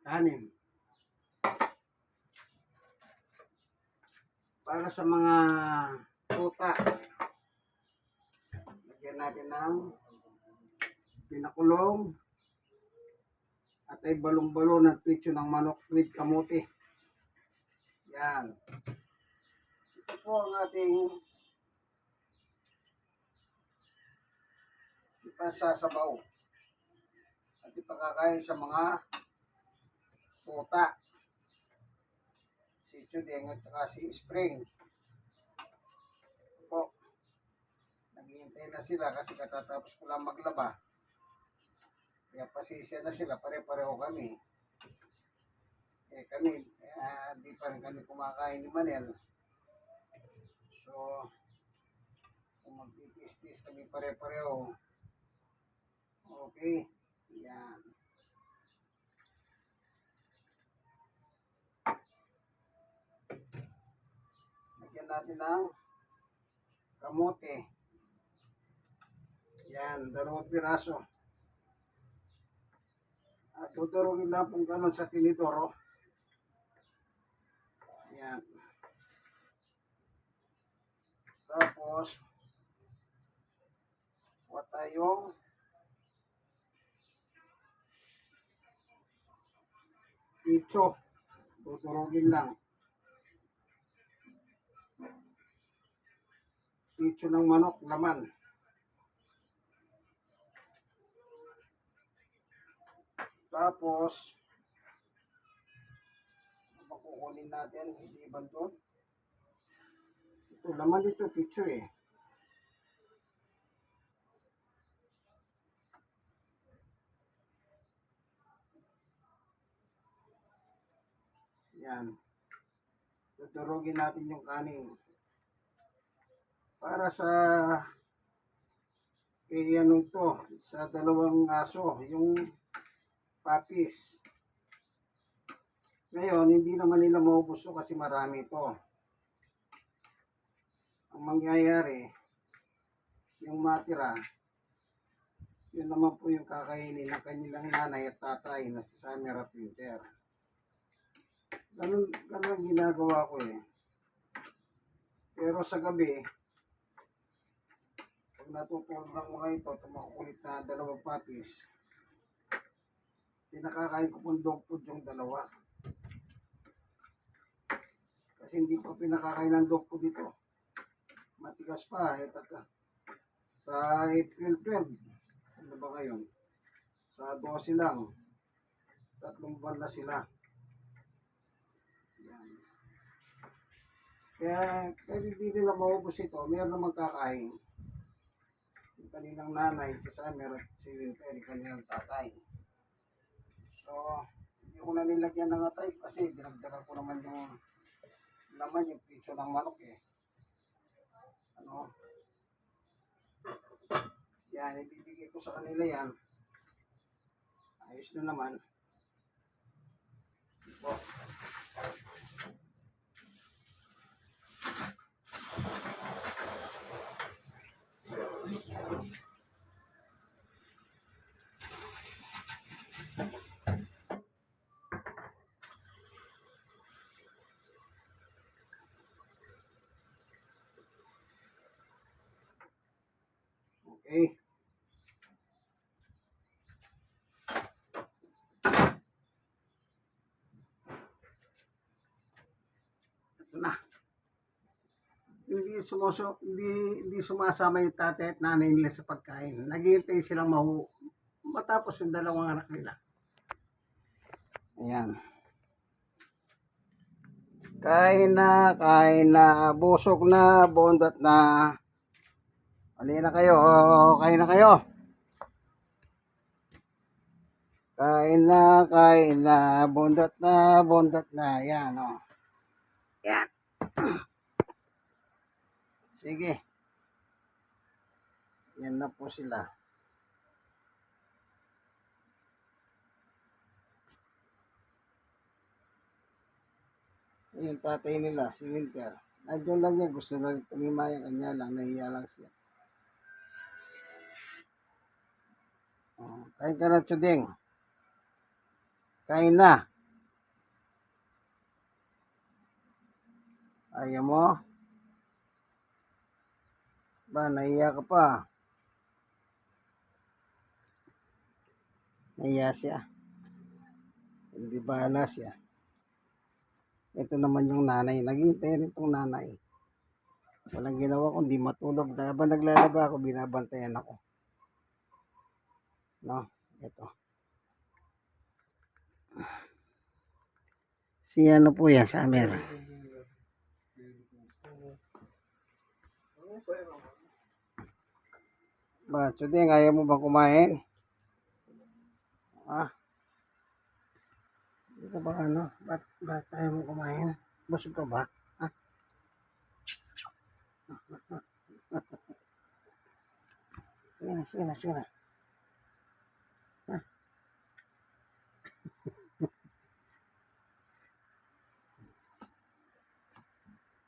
kanin. Para sa mga tuta, lagyan natin ng pinakulong at ay balong-balon at pitso ng manok with kamote. Yan. Ito po ang ating ipasasabaw at ipakakain sa mga tuta. Si Chudeng at saka si Spring. Po. Naghihintay na sila kasi katatapos ko lang maglaba. Kaya pasisya na sila, pare-pareho kami. Kami, di pa rin kami kumakain ni Manel. So, kung magtitis-tis kami pare-pareho, okay, yan. Lagyan natin ng kamote. Yan, 2 piraso. At tuturugin lang pong ganon sa tinidor. Yan. Tapos, kuha tayong pitso. Tuturugin lang. Pitso ng manok, laman. Tapos, makukunin natin, hindi ba doon? Ito, laman dito, pitso eh. Yan. Tuturugin natin yung kanin. Para sa ano to, sa 2 aso, yung papis. Ngayon, hindi naman nila maubos to kasi marami ito. Ang mangyayari, yung matira, yun naman po yung kakainin ng kanilang nanay at tatay na si Summer at Winter. Ganun ang ginagawa ko eh. Pero sa gabi, pag natutulog ng mga ito, tumakulit na 2 papis, pinakakain ko pong dog food yung 2. Kasi hindi pa pinakakain ng dog food dito. Matigas pa. Sa April 12, ano ba ngayon? Sa 12 lang. 3 buwan na sila. Yan. Kaya hindi nila maubos ito. Mayroon na magkakain. Yung kanilang nanay, si Summer at si Winter, yung kanilang tatay. So, hindi ko na nilagyan ng atay kasi dinagdagan ko naman yung laman, yung pitso ng manok eh. Ano? Yan, ibibigay ko sa kanila yan. Ayos na naman. Ito. Okay. Ito na. Hindi sumasama yung tatay at nanay nila sa pagkain. Naghihintay silang matapos yung 2 anak nila. Ayan. Kain na, busog na, bondat na. Kain na kayo, kain na kayo. Kain na, bondat na, yan o. Yan. Sige. Yan na po sila. Yung tatay nila, si Winter. Nandiyan lang yan, gusto na rin tumimaya, kanya lang, nahiya lang siya. Kain ka na, Chudeng. Kain na. Ayaw mo? Ba, nahiya ka pa. Nahiya siya. Hindi bahala siya. Ito naman yung nanay. Naghihintay rin itong nanay. Walang ginawa kundi matulog. Habang naglalaba ako, binabantayan ako. No? Ito. Si ano po yan, Summer. Ba, Chudeng, ayaw mo bang kumain? Ah, hindi ka ba ano? Ba't ayaw mo kumain? Busog ka ba? Ah, sige na, sige na, sige na. Ah,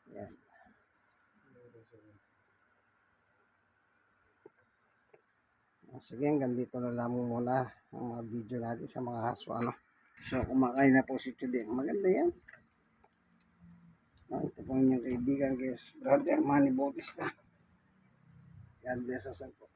yan. Sige, hanggang dito na lang muna ang mga video natin sa mga haso, ano. So, kumakain na po si Chudeng. Maganda yan. Ito po inyong kaibigan, guys. Brother Manny Bautista. God bless us all po.